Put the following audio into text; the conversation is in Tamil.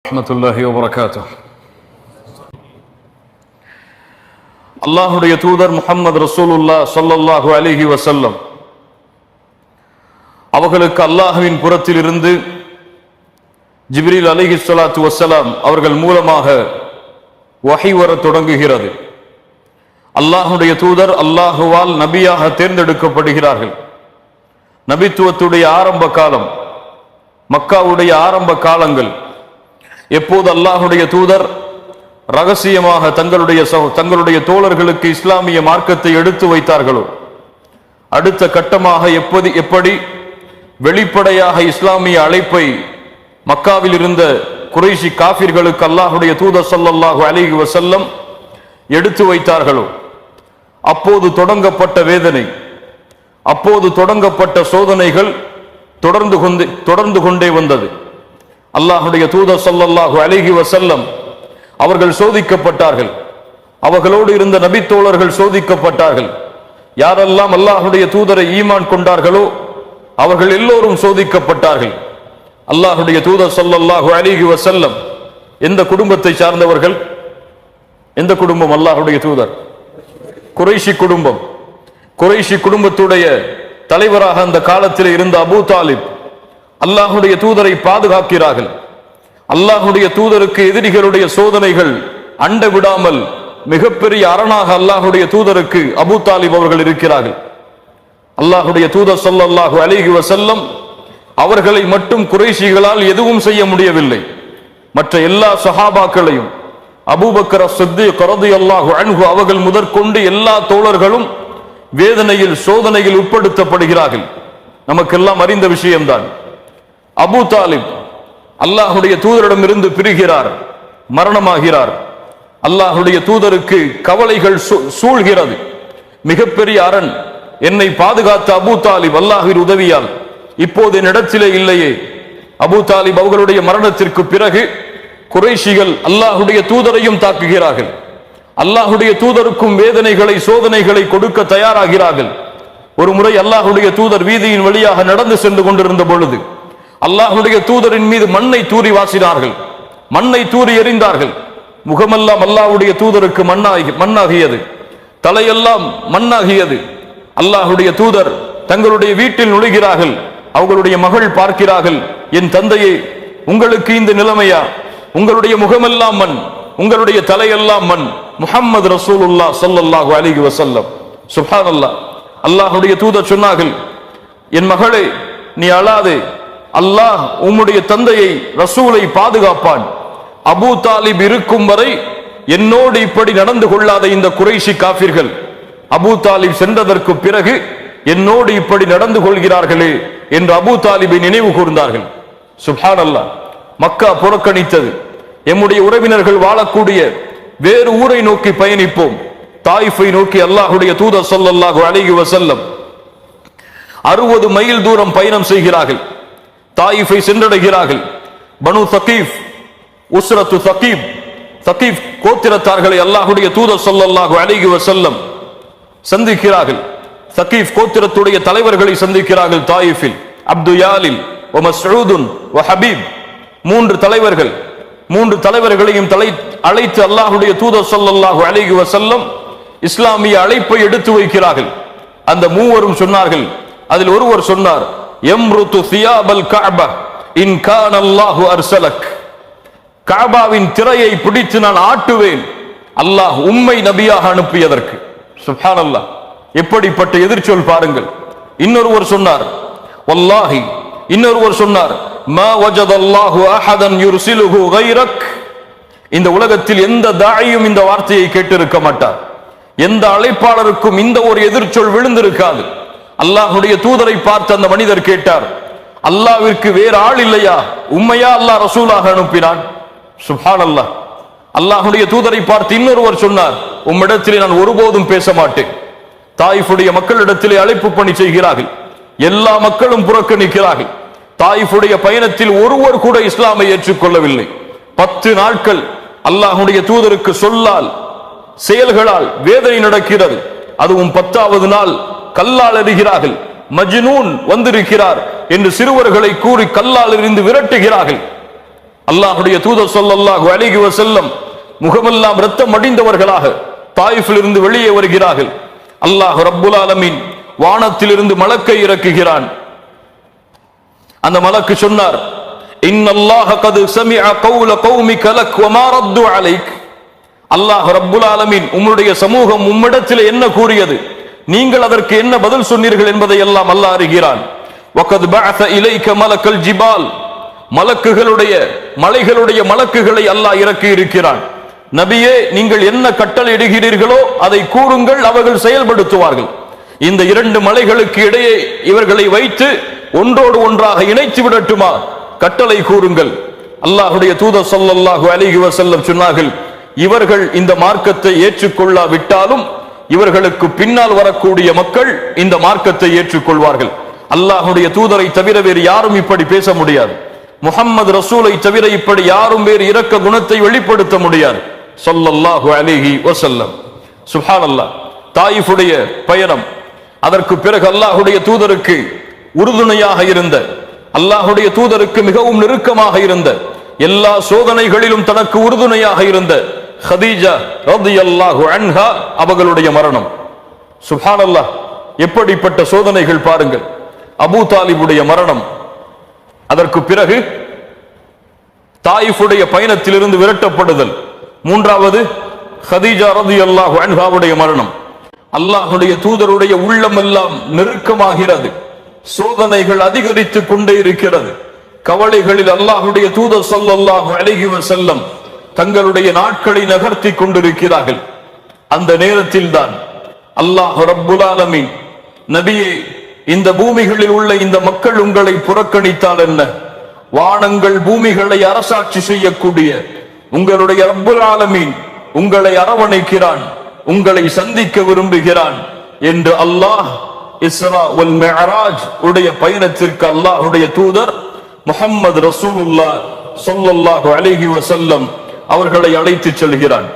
ரஹ்மத்துல்லாஹி வபரகாத்துஹ். அல்லாஹுடைய தூதர் முஹம்மது ரசூலுல்லாஹ் ஸல்லல்லாஹு அலைஹி வஸல்லம் அவர்களுக்கு அல்லாஹ்வின் புறத்தில் இருந்து ஜிப்ரீல் அலைஹிஸ்ஸலாத்து வஸ்ஸலாம் அவர்கள் மூலமாக வஹி வர தொடங்குகிறது. அல்லாஹுடைய தூதர் அல்லாஹுவால் நபியாக தேர்ந்தெடுக்கப்படுகிறார்கள். நபித்துவத்துடைய ஆரம்ப காலம், மக்காவுடைய ஆரம்ப காலங்கள், எப்போது அல்லாஹுடைய தூதர் ரகசியமாக தங்களுடைய தோழர்களுக்கு இஸ்லாமிய மார்க்கத்தை எடுத்து வைத்தார்களோ, அடுத்த கட்டமாக எப்படி வெளிப்படையாக இஸ்லாமிய அழைப்பை மக்காவில் இருந்த குறைஷி காஃபிர்களுக்கு அல்லாஹுடைய தூதர் ஸல்லல்லாஹு அலைஹி வஸல்லம் எடுத்து வைத்தார்களோ, அப்போது தொடங்கப்பட்ட வேதனை, அப்போது தொடங்கப்பட்ட சோதனைகள் தொடர்ந்து கொண்டே வந்தது. அல்லாஹுடைய தூதர் ஸல்லல்லாஹு அலைஹி வஸல்லம் அவர்கள் சோதிக்கப்பட்டார்கள். அவர்களோடு இருந்த நபி தோழர்கள் சோதிக்கப்பட்டார்கள். யாரெல்லாம் அல்லாஹுடைய தூதரை ஈமான் கொண்டார்களோ அவர்கள் எல்லோரும் சோதிக்கப்பட்டார்கள். அல்லாஹுடைய தூதர் ஸல்லல்லாஹு அலைஹி வஸல்லம் எந்த குடும்பத்தை சார்ந்தவர்கள்? எந்த குடும்பம்? அல்லாஹுடைய தூதர் குறைஷி குடும்பம். குறைஷி குடும்பத்துடைய தலைவராக அந்த காலத்தில் இருந்த அபூ தாலிப் அல்லாஹுடைய தூதரை பாதுகாக்கிறார்கள். அல்லாஹுடைய தூதருக்கு எதிரிகளுடைய சோதனைகள் அண்ட விடாமல் மிகப்பெரிய அரணாக அல்லாஹுடைய தூதருக்கு அபூ தாலிப் அவர்கள் இருக்கிறார்கள். அல்லாஹுடைய தூதர் ஸல்லல்லாஹு அலைஹி வஸல்லம் அவர்களை மட்டும் குறைஷிகளால் எதுவும் செய்ய முடியவில்லை. மற்ற எல்லா சஹாபாக்களையும், அபூபக்கர் அஸ்-சித்தீக் ரலியல்லாஹு அன்ஹு அவர்கள் முதற்கொண்டு எல்லா தோழர்களும் வேதனையில் சோதனையில் உட்படுத்தப்படுகிறார்கள். நமக்கெல்லாம் அறிந்த விஷயம்தான். அபூ தாலிப் அல்லாஹுடைய தூதரிடமிருந்து பிரிகிறார், மரணமாகிறார். அல்லாஹுடைய தூதருக்கு கவலைகள் சூழ்கிறது. மிகப்பெரிய அரண் என்னை பாதுகாத்த அபூ தாலிப் அல்லாஹ்வின் உதவியால் இப்போது என்னிடத்திலே இல்லையே. அபூ தாலிப் அவர்களுடைய மரணத்திற்கு பிறகு குறைஷிகள் அல்லாஹுடைய தூதரையும் தாக்குகிறார்கள். அல்லாஹுடைய தூதருக்கும் வேதனைகளை சோதனைகளை கொடுக்க தயாராகிறார்கள். ஒரு முறை அல்லாஹுடைய தூதர் வீதியின் வழியாக நடந்து சென்று கொண்டிருந்த பொழுது அல்லாஹுடைய தூதரின் மீது மண்ணை தூறி வாசினார்கள், மண்ணை தூறி எறிந்தார்கள். முகமெல்லாம் அல்லாஹுடைய தூதருக்கு மண்ணாகியது, தலையெல்லாம் மண்ணாகியது. அல்லாஹுடைய தூதர் தங்களுடைய வீட்டில் நுழைகிறார்கள். அவர்களுடைய மகள் பார்க்கிறார்கள், என் தந்தையே, உங்களுக்கு இந்த நிலைமையா? உங்களுடைய முகமெல்லாம் மண், உங்களுடைய தலையெல்லாம் மண். முஹம்மது ரசூலுல்லாஹ் ஸல்லல்லாஹு அலைஹி வஸல்லம். சுப்ஹானல்லாஹ். அல்லாஹுடைய தூதர் சொன்னார்கள், என் மகளே, நீ அழாதே, அல்லாஹ் உம்முடைய தந்தையை ரசூலை பாதுகாப்பான். அபூ தாலிப் இருக்கும் வரை என்னோடு இப்படி நடந்து கொள்ளாத இந்த குறைஷி காஃபிர்கள் அபூ தாலிப் சென்றதற்கு பிறகு என்னோடு இப்படி நடந்து கொள்கிறார்களே என்று அபூ தாலிபை நினைவு கூர்ந்தார்கள். சுப்ஹானல்லாஹ். மக்கா புறக்கணித்தது. எம்முடைய உறவினர்கள் வாழக்கூடிய வேறு ஊரை நோக்கி பயணிப்போம். தாயிஃபை நோக்கி அல்லாஹுடைய தூதர் ஸல்லல்லாஹு அலைஹி வஸல்லம் 60 மைல் தூரம் பயணம் செய்கிறார்கள். தாயிஃபை சென்றடைகிறார்கள். பனு தகீஃப், உஸ்ரத்து தகீஃப் கோத்திரத்தார்களை அல்லாஹுடைய தூதர் ஸல்லல்லாஹு அலைஹி வஸல்லம் சந்திக்கிறார்கள். தகீஃப் கோத்திரத்துடைய தலைவர்களை சந்திக்கிறார்கள். தாயிஃபில் அப்து யாலில் வ மஸ்ஊதுன் வ ஹபீப், 3 தலைவர்கள். 3 தலைவர்களையும் அழைத்து அல்லாஹுடைய தூதர் ஸல்லல்லாஹு அலைஹி வஸல்லம் இஸ்லாமிய அழைப்பை எடுத்து வைக்கிறார்கள். அந்த மூவரும் சொன்னார்கள். அதில் ஒருவர் சொன்னார், யம்ருது சியாபல் கஅபா இன் கான அல்லாஹு அர்ஸலக். கஅபாவின் திரையை பிடித்து நான் ஆட்டுவேன், அல்லாஹ் உம்மை நபியாக அனுப்பியதற்கு. சுப்ஹானல்லாஹ். எப்படிப்பட்ட எதிர்ச்சொல் பாருங்கள். இன்னொருவர் சொன்னார், வல்லாஹி. இன்னொருவர் சொன்னார், மா வஜதல்லாஹு அஹதன் யுர்சிலுஹு கைரக். இந்த உலகத்தில் எந்த தாயியும் இந்த வார்த்தையை கேட்டிருக்க மாட்டார். எந்த அழைப்பாளருக்கும் இந்த ஒரு எதிர்ச்சொல் விழுந்திருக்காது. அல்லாஹுடைய தூதரை பார்த்து அந்த மனிதர் கேட்டார், அல்லாஹ்விற்கு வேறு ஆள் இல்லையா? உம்மையா அல்லாஹ் ரசூலாக அனுப்பினான்? சுப்ஹானல்லாஹ். அல்லாஹுடைய தூதரை பார்த்து இன்னொருவர் சொன்னார், உம்மிடத்திலே நான் ஒருபோதும் பேச மாட்டேன். தாயிஃபுடைய மக்களிடத்திலே அழைப்பு பணி செய்கிறார்கள். எல்லா மக்களும் புறக்கணிக்கிறார்கள். தாயிஃபுடைய பயணத்தில் ஒருவர் கூட இஸ்லாமை ஏற்றுக்கொள்ளவில்லை. 10 நாட்கள் அல்லாஹுடைய தூதருக்கு சொல்லால் செயல்களால் வேதனை நடக்கிறது. அதுவும் 10வது நாள் கல்லால் எறிகிறார்கள். மஜ்னூன் வந்திருக்கிறார் என்று சிறுவர்களை கூறி கல்லால் எறிந்து விரட்டுகிறார்கள். அல்லாஹ்வுடைய தூதர் ஸல்லல்லாஹு அலைஹி வஸல்லம் முகமெல்லாம் இரத்தம் மடிந்தவர்களாக தாயிஃபில் இருந்து வெளியே வருகிறார்கள். அல்லாஹ் ரப்புல் ஆலமீன் வானத்திலிருந்து மலக்கை இறக்குகிறான். அந்த மலக்கு சொன்னார், இன்னல்லாஹ கத் சமிஅ கௌல கௌமிக லக் வமா ரத்து அலைக். அல்லாஹ் ரப்புல் ஆலமீன் உம்முடைய சமூகம் உம்மிடத்தில் என்ன கூறியது, நீங்கள் அதற்கு என்ன பதில் சொன்னீர்கள் என்பதை எல்லாம் அல்லாஹ் அறிகிறான். வகத் பஅஸ இலைக மலக்கல் ஜிபால், மலக்குகளுடைய மலைகளுடைய மலக்குகளை அல்லாஹ் இறக்கி இருக்கிறான். நபியே, நீங்கள் என்ன கட்டளை இடுகிறீர்களோ அதை கூறுங்கள், அவர்கள் செயல்படுத்துவார்கள். இந்த இரண்டு மலைகளுக்கு இடையே இவர்களை வைத்து ஒன்றோடு ஒன்றாக இணைத்து விடட்டுமா, கட்டளை கூறுங்கள். அல்லாஹ்வுடைய தூதர் ஸல்லல்லாஹு அலைஹி வஸல்லம் சொன்னார்கள், இவர்கள் இந்த மார்க்கத்தை ஏற்றுக்கொள்ளாவிட்டாலும் இவர்களுக்கு பின்னால் வரக்கூடிய மக்கள் இந்த மார்க்கத்தை ஏற்றுக்கொள்வார்கள். அல்லாஹ்வுடைய தூதரை தவிர வேறு யாரும் இப்படி பேச முடியாது. முஹம்மது ரசூலை தவிர இப்படி யாரும் வேறு இரக்க குணத்தை வெளிப்படுத்த முடியாது. ஸல்லல்லாஹு அலைஹி வஸல்லம். சுப்ஹானல்லாஹ். தாயிஃபுடைய பயணம், அதற்கு பிறகு அல்லாஹ்வுடைய தூதருக்கு உறுதுணையாக இருந்த, அல்லாஹ்வுடைய தூதருக்கு மிகவும் நெருக்கமாக இருந்த, எல்லா சோதனைகளிலும் தனக்கு உறுதுணையாக இருந்த ஹதீஜா ரலியல்லாஹு அன்ஹா அவர்களுடைய மரணம். சுப்ஹானல்லாஹ். எப்படிப்பட்ட சோதனைகள் பாருங்கள். அபூ தாலிபுடைய மரணம், அதற்கு பிறகு தாயிஃபுடைய பயணத்திலிருந்து விரட்டப்படுதல், மூன்றாவது ஹதீஜா ரலியல்லாஹு அன்ஹாவுடைய மரணம். அல்லாஹ்வுடைய தூதருடைய உள்ளம் எல்லாம் நெருக்கமாகிறது. சோதனைகள் அதிகரித்துக் கொண்டே இருக்கிறது. கவலைகளில் அல்லாஹ்வுடைய தூதர் ஸல்லல்லாஹு அலைஹி வஸல்லம் தங்களுடைய நாட்களை நகர்த்தி கொண்டிருக்கிறார்கள். அந்த நேரத்தில் தான் அல்லாஹ் ரப்புல் ஆலமீன், நபியே, இந்த பூமிகளில் உள்ள இந்த மக்கள் உங்களை புறக்கணித்தால் என்ன, வானங்கள் பூமிகளை அரசாட்சி செய்யக்கூடிய உங்களுடைய ரப்புல் ஆலமீன் உங்களை அரவணைக்கிறான், உங்களை சந்திக்க விரும்புகிறான் என்று அல்லாஹ் இஸ்ரா வல் மிஅராஜ் உடைய பயணத்திற்கு அல்லாஹ்வுடைய தூதர் முஹம்மது ரசூலுல்லாஹ் ஸல்லல்லாஹு அலைஹி வஸல்லம் அவர்களை அழைத்து செல்கிறான்.